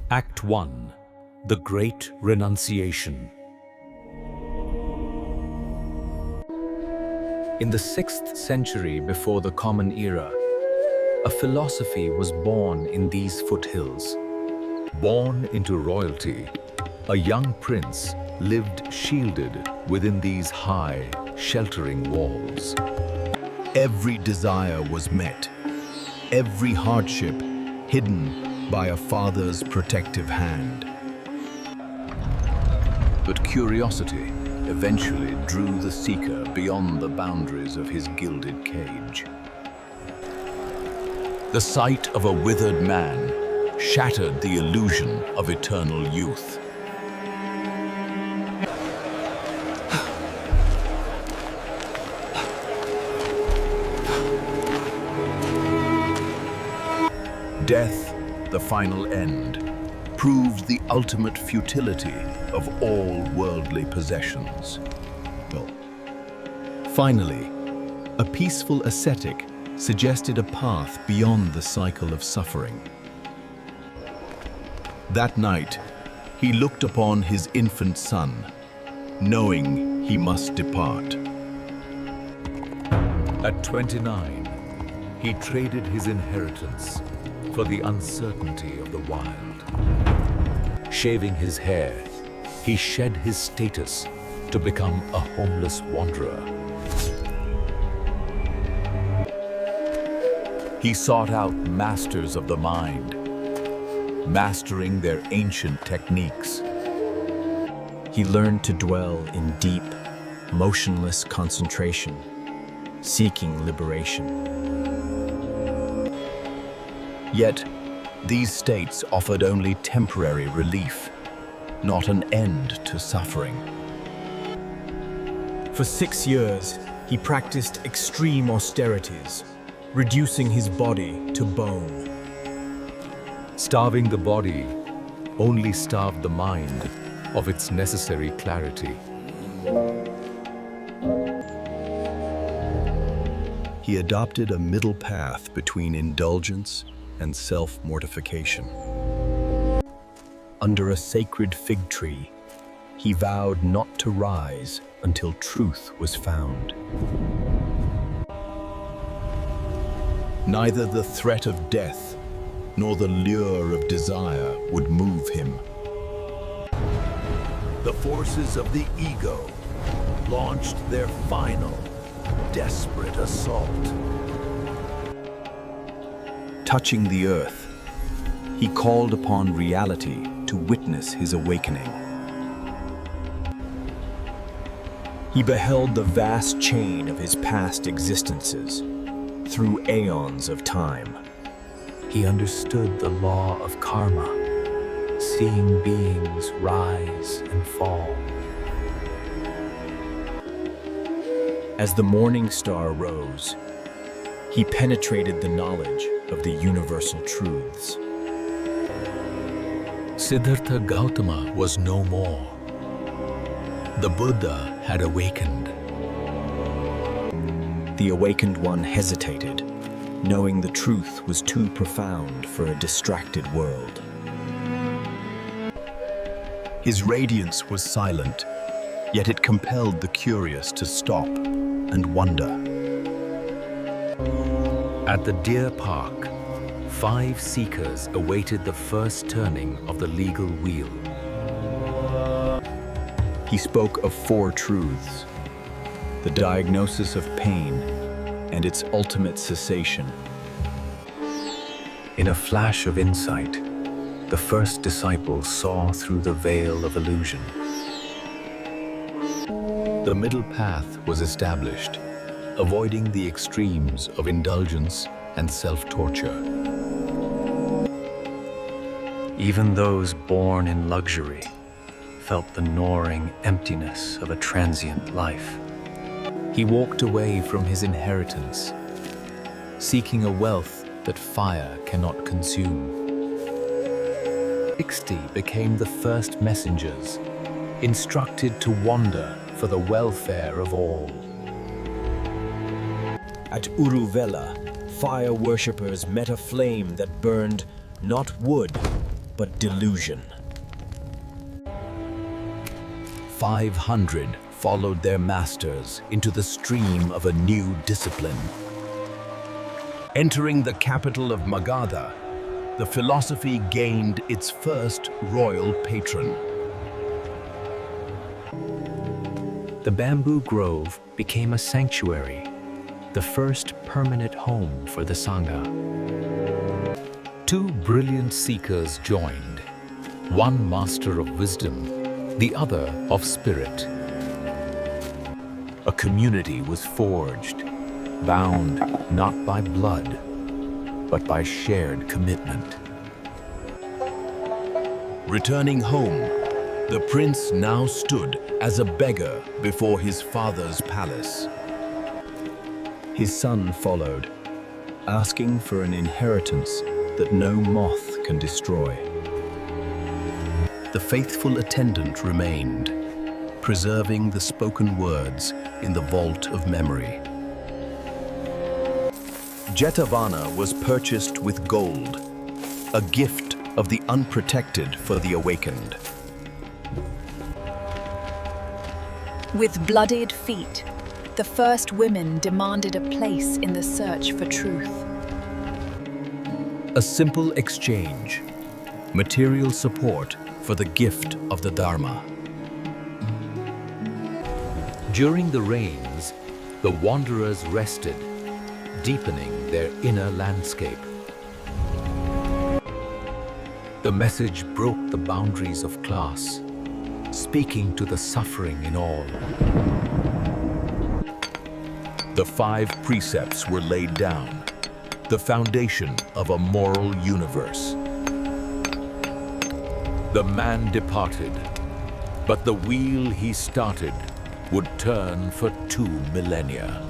Act 1. The Great Renunciation. In the 6th century before the Common Era, a philosophy was born in these foothills. Born into royalty, a young prince lived shielded within these high, sheltering walls. Every desire was met, every hardship hidden by a father's protective hand. But curiosity eventually drew the seeker beyond the boundaries of his gilded cage. The sight of a withered man shattered the illusion of eternal youth. Death, the final end, proved the ultimate futility of all worldly possessions. Finally, a peaceful ascetic suggested a path beyond the cycle of suffering. That night, he looked upon his infant son, knowing he must depart. At 29, he traded his inheritance for the uncertainty of the wild. Shaving his hair, he shed his status to become a homeless wanderer. He sought out masters of the mind, mastering their ancient techniques. He learned to dwell in deep, motionless concentration, seeking liberation. Yet, these states offered only temporary relief, not an end to suffering. For 6 years, he practiced extreme austerities, reducing his body to bone. Starving the body only starved the mind of its necessary clarity. He adopted a middle path between indulgence and self-mortification. Under a sacred fig tree, he vowed not to rise until truth was found. Neither the threat of death nor the lure of desire would move him. The forces of the ego launched their final, desperate assault. Touching the earth, he called upon reality to witness his awakening. He beheld the vast chain of his past existences through aeons of time. He understood the law of karma, seeing beings rise and fall. As the morning star rose, he penetrated the knowledge of the universal truths. Siddhartha Gautama was no more. The Buddha had awakened. The awakened one hesitated, knowing the truth was too profound for a distracted world. His radiance was silent, yet it compelled the curious to stop and wonder. At the Deer Park, 5 seekers awaited the first turning of the legal wheel. He spoke of 4 truths: the diagnosis of pain and its ultimate cessation. In a flash of insight, the first disciple saw through the veil of illusion. The middle path was established, avoiding the extremes of indulgence and self-torture. Even those born in luxury felt the gnawing emptiness of a transient life. He walked away from his inheritance, seeking a wealth that fire cannot consume. 60 became the first messengers, instructed to wander for the welfare of all. At Uruvela, fire worshippers met a flame that burned not wood, but delusion. 500 followed their masters into the stream of a new discipline. Entering the capital of Magadha, the philosophy gained its first royal patron. The bamboo grove became a sanctuary, the first permanent home for the Sangha. Two brilliant seekers joined, one master of wisdom, the other of spirit. A community was forged, bound not by blood, but by shared commitment. Returning home, the prince now stood as a beggar before his father's palace. His son followed, asking for an inheritance that no moth can destroy. The faithful attendant remained, preserving the spoken words in the vault of memory. Jetavana was purchased with gold, a gift of the unprotected for the awakened. With bloodied feet, the first women demanded a place in the search for truth. A simple exchange, material support for the gift of the Dharma. During the rains, the wanderers rested, deepening their inner landscape. The message broke the boundaries of class, speaking to the suffering in all. The 5 precepts were laid down, the foundation of a moral universe. The man departed, but the wheel he started would turn for 2 millennia.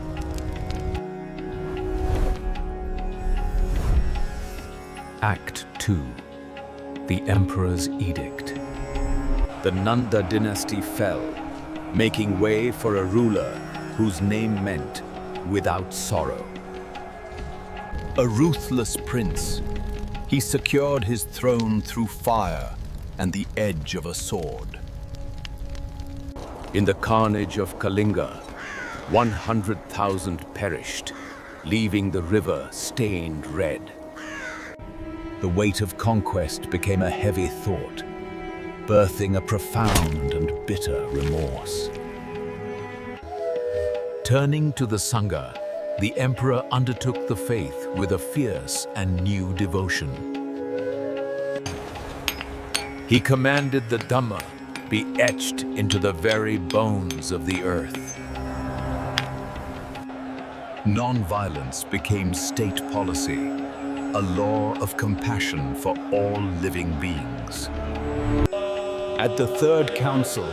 Act 2. The Emperor's Edict. The Nālandā dynasty fell, making way for a ruler whose name meant without sorrow. A ruthless prince, he secured his throne through fire and the edge of a sword. In the carnage of Kalinga, 100,000 perished, leaving the river stained red. The weight of conquest became a heavy thought, birthing a profound and bitter remorse. Turning to the Sangha, the emperor undertook the faith with a fierce and new devotion. He commanded the Dhamma be etched into the very bones of the earth. Non-violence became state policy, a law of compassion for all living beings. At the Third Council,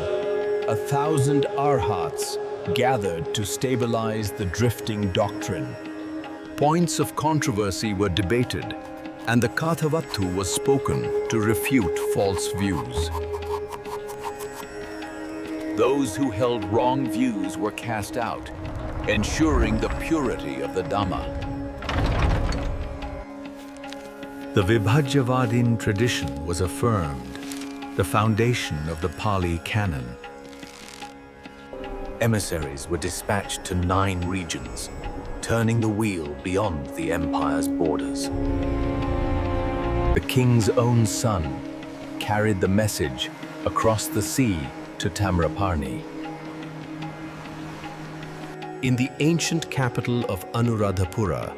1,000 arhats gathered to stabilize the drifting doctrine. Points of controversy were debated, and the Kapilavastu was spoken to refute false views. Those who held wrong views were cast out, ensuring the purity of the Dhamma. The Vibhajyavadin tradition was affirmed, the foundation of the Pāli canon. Emissaries were dispatched to 9 regions, turning the wheel beyond the empire's borders. The king's own son carried the message across the sea to Tamraparni. In the ancient capital of Anuradhapura,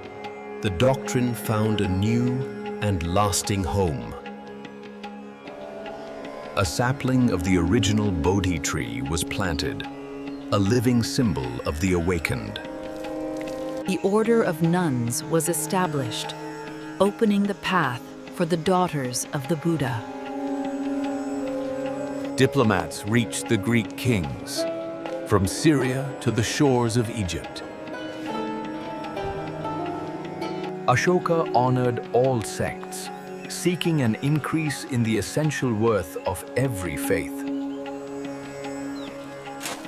the doctrine found a new and lasting home. A sapling of the original Bodhi tree was planted, a living symbol of the awakened. The order of nuns was established, opening the path for the daughters of the Buddha. Diplomats reached the Greek kings, from Syria to the shores of Egypt. Aśoka honored all sects, seeking an increase in the essential worth of every faith.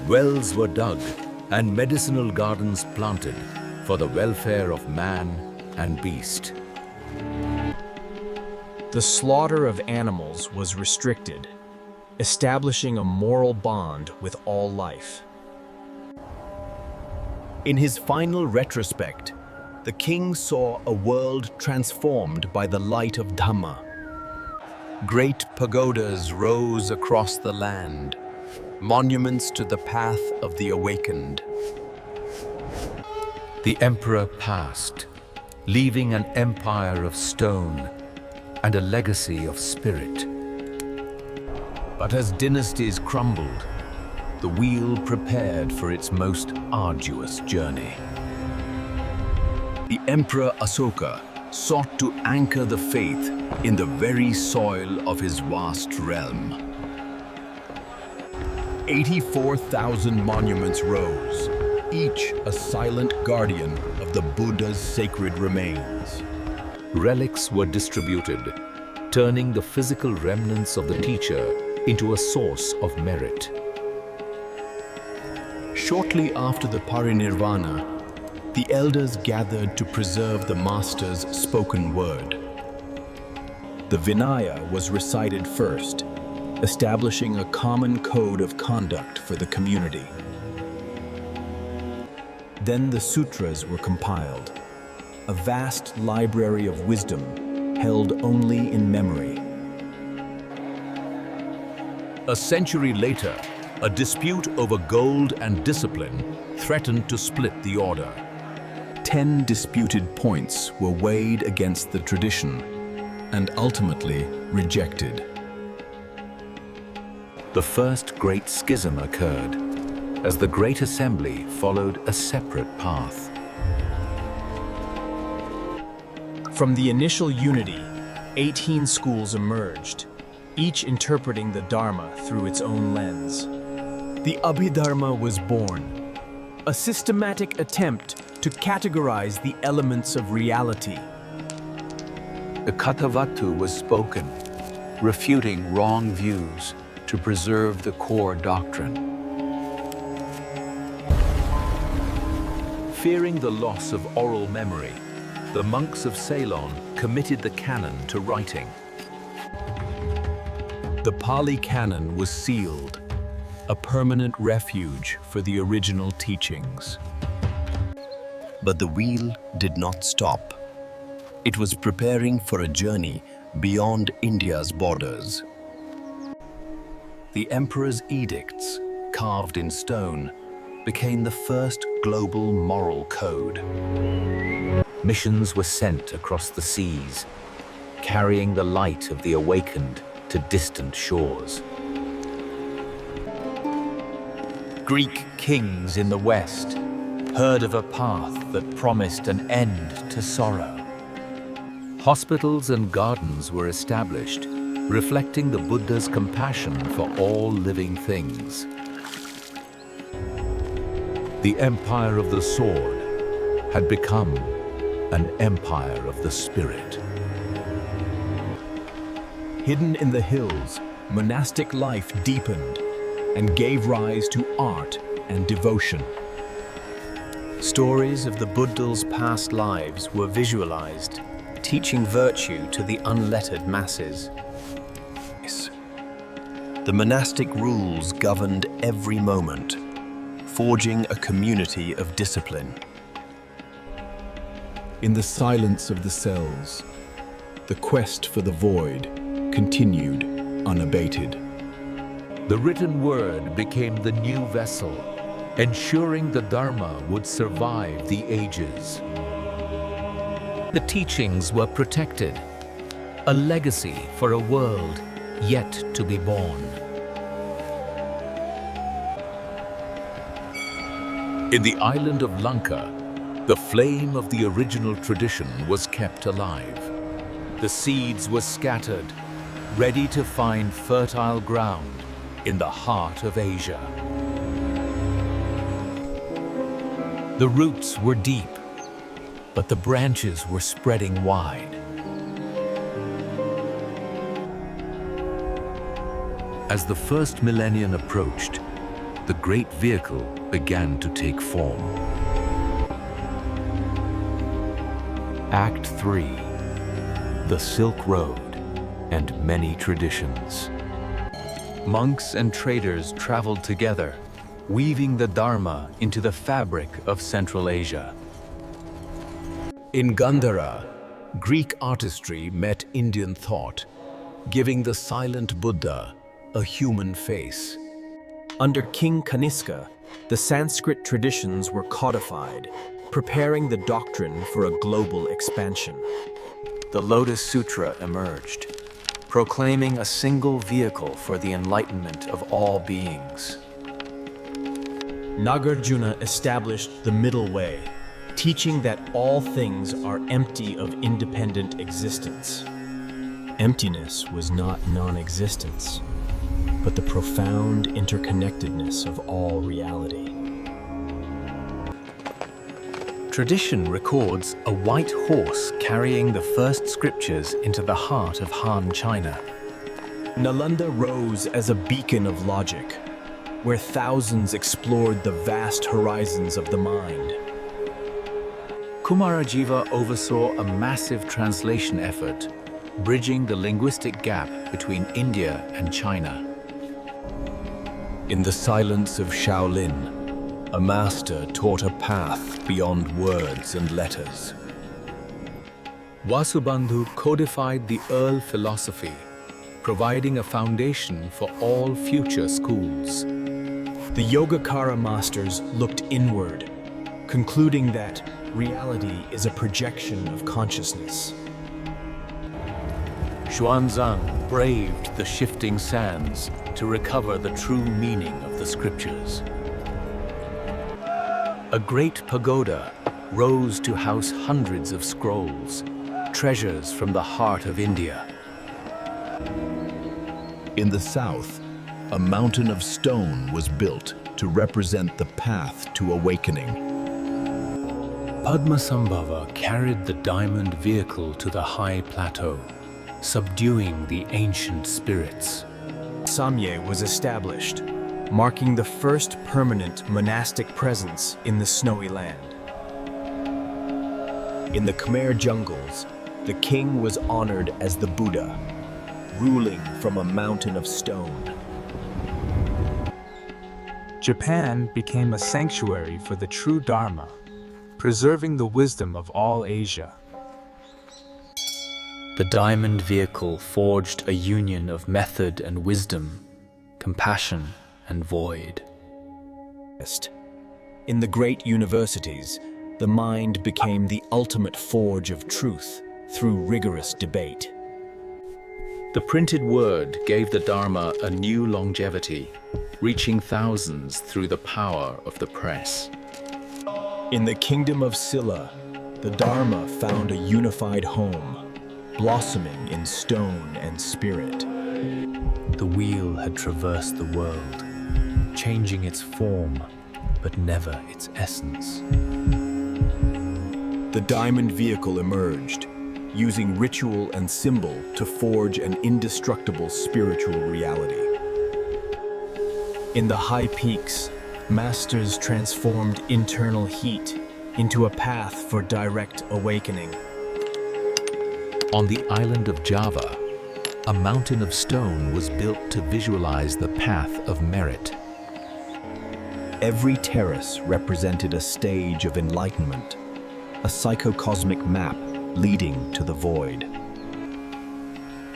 Wells were dug and medicinal gardens planted for the welfare of man and beast. The slaughter of animals was restricted, establishing a moral bond with all life. In his final retrospect, the king saw a world transformed by the light of Dhamma. Great pagodas rose across the land, monuments to the path of the awakened. The emperor passed, leaving an empire of stone and a legacy of spirit. But as dynasties crumbled, the wheel prepared for its most arduous journey. The Emperor Aśoka sought to anchor the faith in the very soil of his vast realm. 84,000 monuments rose, each a silent guardian of the Buddha's sacred remains. Relics were distributed, turning the physical remnants of the teacher into a source of merit. Shortly after the parinirvana, the elders gathered to preserve the master's spoken word. The Vinaya was recited first, establishing a common code of conduct for the community. Then the sutras were compiled, a vast library of wisdom held only in memory. A century later, a dispute over gold and discipline threatened to split the order. 10 disputed points were weighed against the tradition and ultimately rejected. The first great schism occurred as the Great Assembly followed a separate path. From the initial unity, 18 schools emerged, each interpreting the Dharma through its own lens. The Abhidharma was born, a systematic attempt to categorize the elements of reality. The Kapilavastu was spoken, refuting wrong views to preserve the core doctrine. Fearing the loss of oral memory, the monks of Ceylon committed the canon to writing. The Pāli canon was sealed, a permanent refuge for the original teachings. But the wheel did not stop. It was preparing for a journey beyond India's borders. The emperor's edicts, carved in stone, became the first global moral code. Missions were sent across the seas, carrying the light of the awakened to distant shores. Greek kings in the West heard of a path that promised an end to sorrow. Hospitals and gardens were established, reflecting the Buddha's compassion for all living things. The empire of the sword had become an empire of the spirit. Hidden in the hills, monastic life deepened and gave rise to art and devotion. Stories of the Buddha's past lives were visualized, teaching virtue to the unlettered masses. The monastic rules governed every moment, forging a community of discipline. In the silence of the cells, the quest for the void continued unabated. The written word became the new vessel, ensuring the Dharma would survive the ages. The teachings were protected, a legacy for a world yet to be born. In the island of Lanka, the flame of the original tradition was kept alive. The seeds were scattered, ready to find fertile ground in the heart of Asia. The roots were deep, but the branches were spreading wide. As the first millennium approached, the great vehicle began to take form. Act 3, the Silk Road. and many traditions. Monks and traders traveled together, weaving the Dharma into the fabric of Central Asia. In Gandhara, Greek artistry met Indian thought, giving the silent Buddha a human face. Under King Kanishka, the Sanskrit traditions were codified, preparing the doctrine for a global expansion. The Lotus Sutra emerged, proclaiming a single vehicle for the enlightenment of all beings. Nagarjuna established the middle way, teaching that all things are empty of independent existence. Emptiness was not non-existence, but the profound interconnectedness of all reality. Tradition records a white horse carrying the first scriptures into the heart of Han China. Nālandā rose as a beacon of logic, where thousands explored the vast horizons of the mind. Kumarajiva oversaw a massive translation effort, bridging the linguistic gap between India and China. In the silence of Shaolin, a master taught a path beyond words and letters. Vasubandhu codified the Earl philosophy, providing a foundation for all future schools. The Yogacara masters looked inward, concluding that reality is a projection of consciousness. Xuanzang braved the shifting sands to recover the true meaning of the scriptures. A great pagoda rose to house hundreds of scrolls, treasures from the heart of India. In the south, a mountain of stone was built to represent the path to awakening. Padmasambhava carried the diamond vehicle to the high plateau, subduing the ancient spirits. Samye was established, marking the first permanent monastic presence in the snowy land. In the Khmer jungles, the king was honored as the Buddha, ruling from a mountain of stone. Japan became a sanctuary for the true Dharma, preserving the wisdom of all Asia. The diamond vehicle forged a union of method and wisdom, compassion and void. In the great universities, the mind became the ultimate forge of truth through rigorous debate. The printed word gave the Dharma a new longevity, reaching thousands through the power of the press. In the kingdom of Silla, the Dharma found a unified home, blossoming in stone and spirit. The wheel had traversed the world, changing its form, but never its essence. The diamond vehicle emerged, using ritual and symbol to forge an indestructible spiritual reality. In the high peaks, masters transformed internal heat into a path for direct awakening. On the island of Java, a mountain of stone was built to visualize the path of merit. Every terrace represented a stage of enlightenment, a psychocosmic map leading to the void.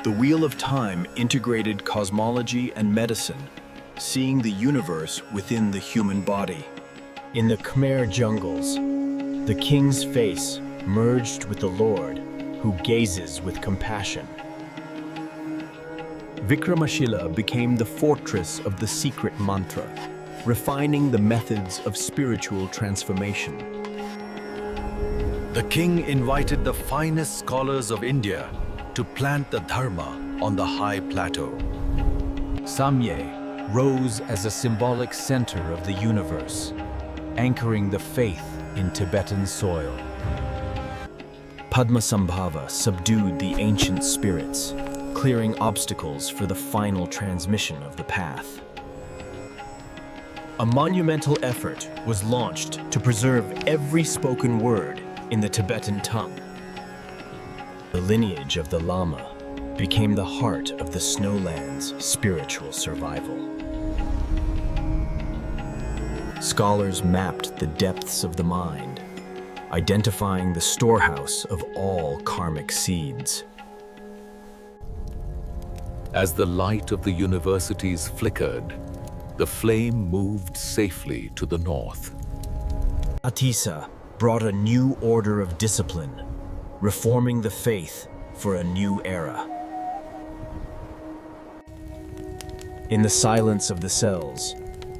The Wheel of Time integrated cosmology and medicine, seeing the universe within the human body. In the Khmer jungles, the king's face merged with the Lord, who gazes with compassion. Vikramashila became the fortress of the secret mantra, refining the methods of spiritual transformation. The king invited the finest scholars of India to plant the Dharma on the high plateau. Samye rose as a symbolic center of the universe, anchoring the faith in Tibetan soil. Padmasambhava subdued the ancient spirits, clearing obstacles for the final transmission of the path. A monumental effort was launched to preserve every spoken word in the Tibetan tongue. The lineage of the Lama, became the heart of the snowland's spiritual survival. Scholars mapped the depths of the mind, identifying the storehouse of all karmic seeds. As the light of the universities flickered, the flame moved safely to the north. Atisa brought a new order of discipline, reforming the faith for a new era. In the silence of the cells,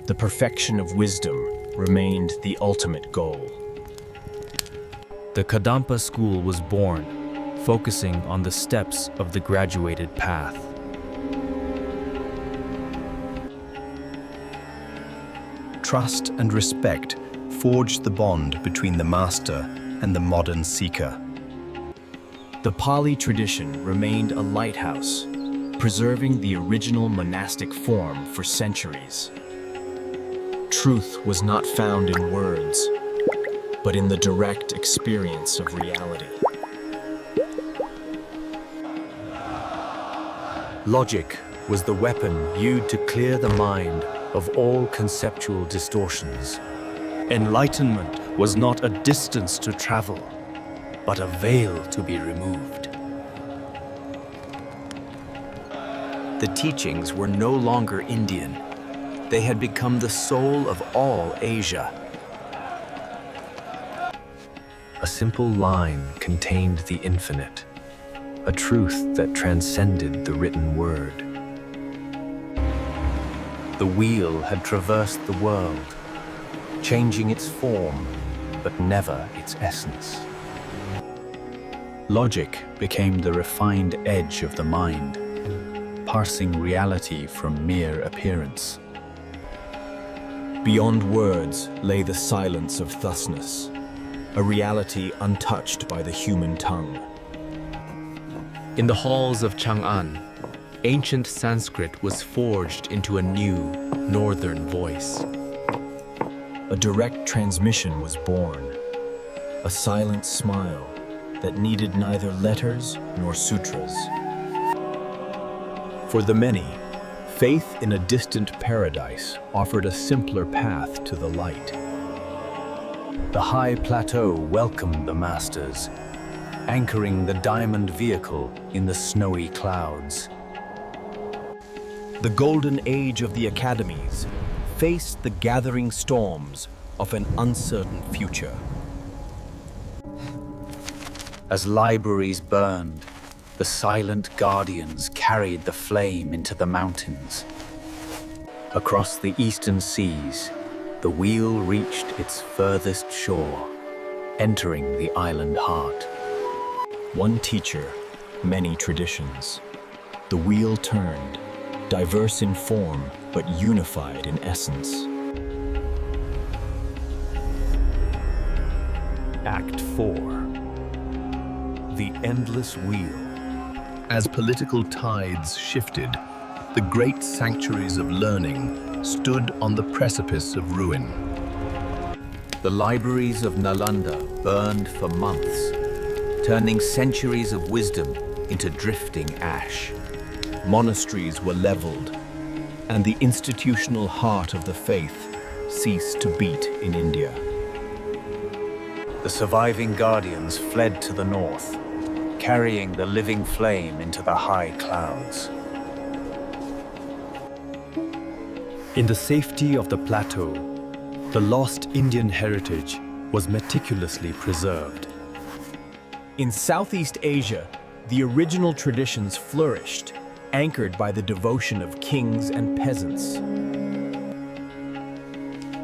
the perfection of wisdom remained the ultimate goal. The Kadampa school was born, focusing on the steps of the graduated path. Trust and respect forged the bond between the master and the modern seeker. The Pāli tradition remained a lighthouse, preserving the original monastic form for centuries. Truth was not found in words, but in the direct experience of reality. Logic was the weapon used to clear the mind of all conceptual distortions. Enlightenment was not a distance to travel, but a veil to be removed. The teachings were no longer Indian. They had become the soul of all Asia. A simple line contained the infinite, a truth that transcended the written word. The wheel had traversed the world, changing its form, but never its essence. Logic became the refined edge of the mind, parsing reality from mere appearance. Beyond words lay the silence of thusness, a reality untouched by the human tongue. In the halls of Chang'an, ancient Sanskrit was forged into a new northern voice. A direct transmission was born, a silent smile that needed neither letters nor sutras. For the many, faith in a distant paradise offered a simpler path to the light. The high plateau welcomed the masters, anchoring the diamond vehicle in the snowy clouds. The golden age of the academies faced the gathering storms of an uncertain future. As libraries burned, the silent guardians carried the flame into the mountains. Across the eastern seas, the wheel reached its furthest shore, entering the island heart. One teacher, many traditions. The wheel turned, diverse in form, but unified in essence. Act 4. The Endless Wheel. As political tides shifted, the great sanctuaries of learning stood on the precipice of ruin. The libraries of Nālandā burned for months, turning centuries of wisdom into drifting ash. Monasteries were leveled, and the institutional heart of the faith ceased to beat in India. The surviving guardians fled to the north, carrying the living flame into the high clouds. In the safety of the plateau, the lost Indian heritage was meticulously preserved. In Southeast Asia, the original traditions flourished, anchored by the devotion of kings and peasants.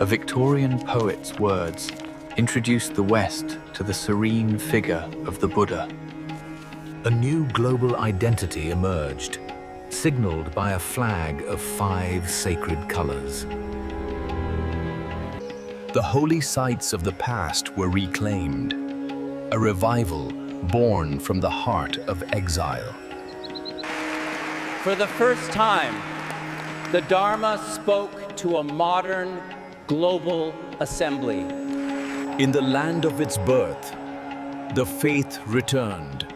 A Victorian poet's words introduced the West to the serene figure of the Buddha. A new global identity emerged, signaled by a flag of 5 sacred colors. The holy sites of the past were reclaimed, a revival born from the heart of exile. For the first time, the Dharma spoke to a modern, global assembly. In the land of its birth, the faith returned,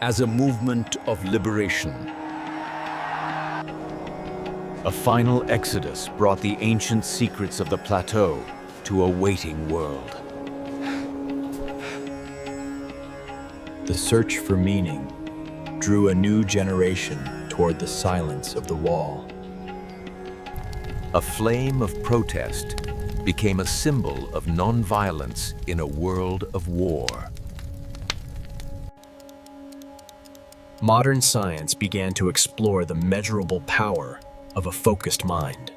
as a movement of liberation. A final exodus brought the ancient secrets of the plateau to a waiting world. The search for meaning drew a new generation toward the silence of the wall. A flame of protest became a symbol of nonviolence in a world of war. Modern science began to explore the measurable power of a focused mind.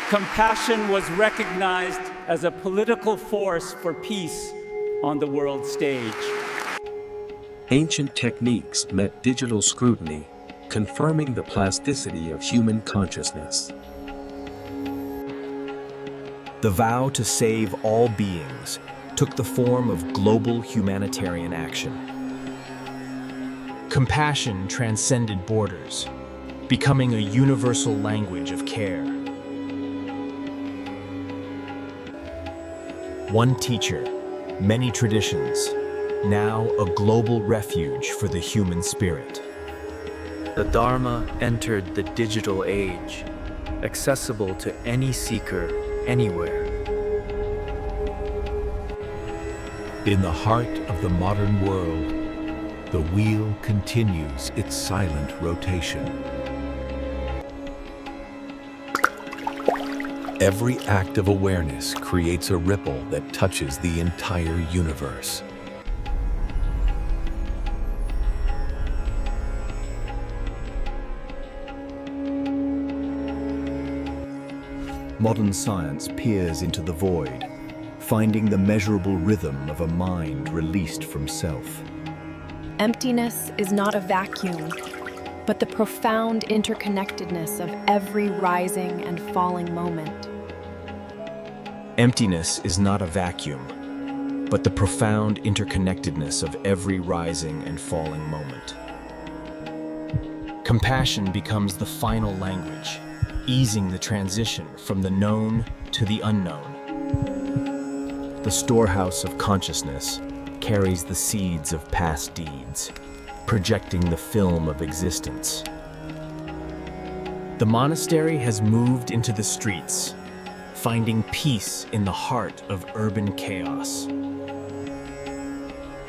Compassion was recognized as a political force for peace on the world stage. Ancient techniques met digital scrutiny, confirming the plasticity of human consciousness. The vow to save all beings took the form of global humanitarian action. Compassion transcended borders, becoming a universal language of care. One teacher, many traditions, now a global refuge for the human spirit. The Dharma entered the digital age, accessible to any seeker, anywhere. In the heart of the modern world, the wheel continues its silent rotation. Every act of awareness creates a ripple that touches the entire universe. Modern science peers into the void, finding the measurable rhythm of a mind released from self. Emptiness is not a vacuum, but the profound interconnectedness of every rising and falling moment. Emptiness is not a vacuum, but the profound interconnectedness of every rising and falling moment. Compassion becomes the final language, easing the transition from the known to the unknown. The storehouse of consciousness carries the seeds of past deeds, projecting the film of existence. The monastery has moved into the streets, finding peace in the heart of urban chaos.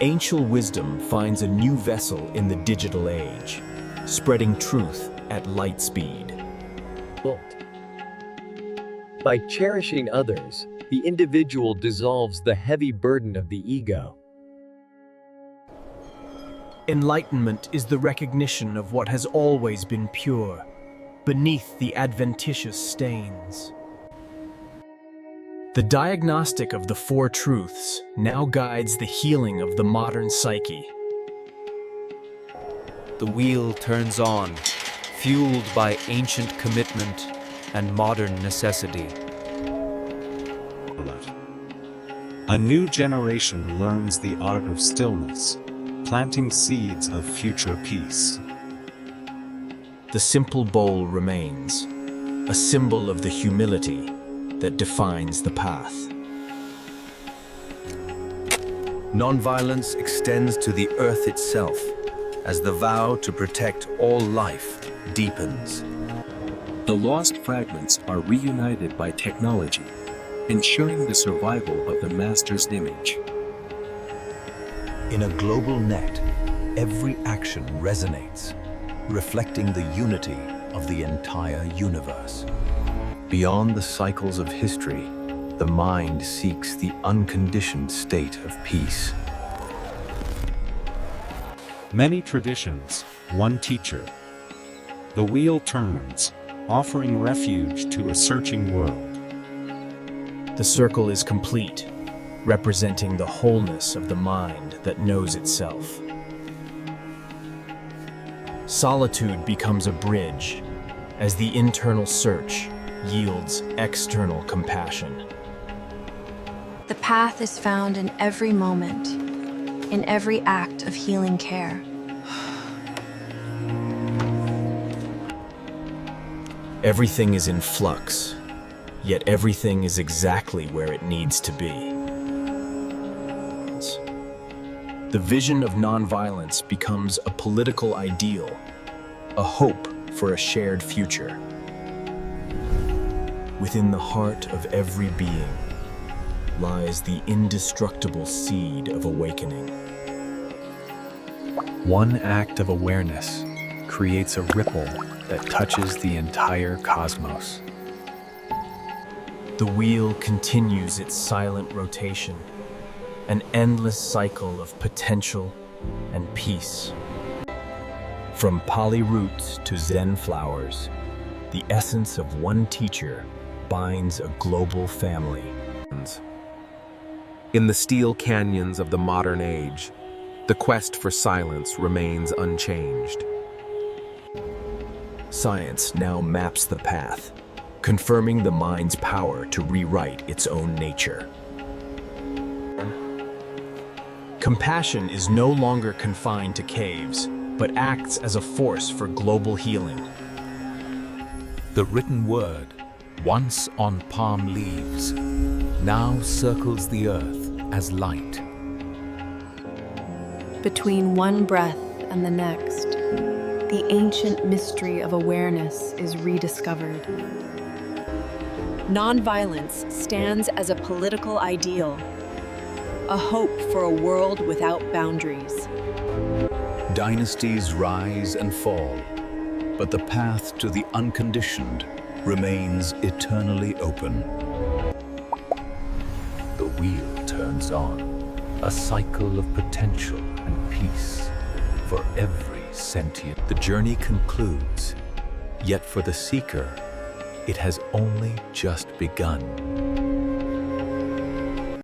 Ancient wisdom finds a new vessel in the digital age, spreading truth at light speed. By cherishing others, the individual dissolves the heavy burden of the ego. Enlightenment is the recognition of what has always been pure, beneath the adventitious stains. The diagnostic of the Four Truths now guides the healing of the modern psyche. The wheel turns on, fueled by ancient commitment and modern necessity. A new generation learns the art of stillness, planting seeds of future peace. The simple bowl remains, a symbol of the humility that defines the path. Nonviolence extends to the earth itself as the vow to protect all life deepens. The lost fragments are reunited by technology, ensuring the survival of the master's image. In a global net, every action resonates, reflecting the unity of the entire universe. Beyond the cycles of history, the mind seeks the unconditioned state of peace. Many traditions, one teacher. The wheel turns, offering refuge to a searching world. The circle is complete, representing the wholeness of the mind that knows itself. Solitude becomes a bridge, as the internal search yields external compassion. The path is found in every moment, in every act of healing care. Everything is in flux, yet everything is exactly where it needs to be. The vision of nonviolence becomes a political ideal, a hope for a shared future. Within the heart of every being lies the indestructible seed of awakening. One act of awareness creates a ripple that touches the entire cosmos. The wheel continues its silent rotation, an endless cycle of potential and peace. From Pāli roots to Zen flowers, the essence of one teacher binds a global family. In the steel canyons of the modern age, the quest for silence remains unchanged. Science now maps the path, confirming the mind's power to rewrite its own nature. Compassion is no longer confined to caves, but acts as a force for global healing. The written word, once on palm leaves, now circles the earth as light. Between one breath and the next, the ancient mystery of awareness is rediscovered. Nonviolence stands as a political ideal, a hope for a world without boundaries. Dynasties rise and fall, but the path to the unconditioned remains eternally open. The wheel turns on, a cycle of potential and peace for every sentient. The journey concludes, yet for the seeker, it has only just begun.